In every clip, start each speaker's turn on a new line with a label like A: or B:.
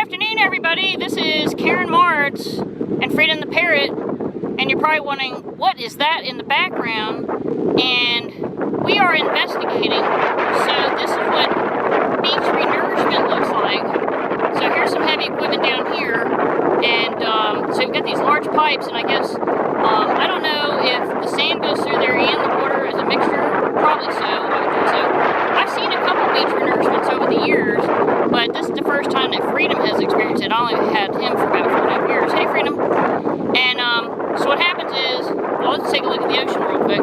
A: afternoon, everybody. This is Karen Martz and Freedom the Parrot, and you're probably wondering, what is that in the background? And we are investigating. So this is what beach renourishment looks like. So here's some heavy equipment down here, and so we've got these large pipes, and I guess I don't know if the sand goes through there and the water is a mixture. Probably so. I would think so. I've seen a couple beach renourishments over the years, but this is the first time that Freedom has experienced it. I only had him for about 4.5 years. Hey, Freedom. And so what happens is, well, let's take a look at the ocean real quick.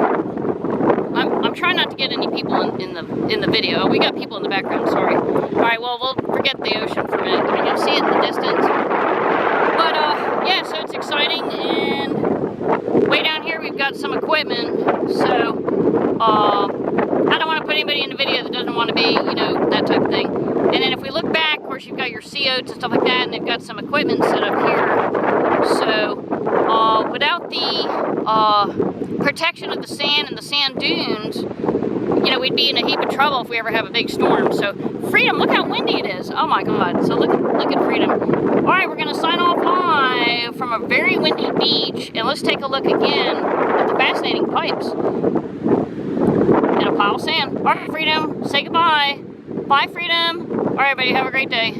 A: I'm trying not to get any people in the video. We got people in the background. Sorry. All right. Well, we'll forget the ocean for a minute. I mean, you'll see it in the distance. But yeah, so it's exciting. And way down here, we've got some equipment. So I don't want to put anybody in the video that doesn't want to be, you know, that type of thing. And then if we look back, of course, you've got your COs and stuff like that, and they've got some equipment set up here. So without the protection of the sand and the sand dunes, you know, we'd be in a heap of trouble if we ever have a big storm. So Freedom, look how windy it is. Oh my God. So look at Freedom. All right, we're going to sign off live from a very windy beach, and let's take a look again at the fascinating pipes and a pile of sand. All right, Freedom, say goodbye. Bye, Freedom. All right, everybody, have a great day.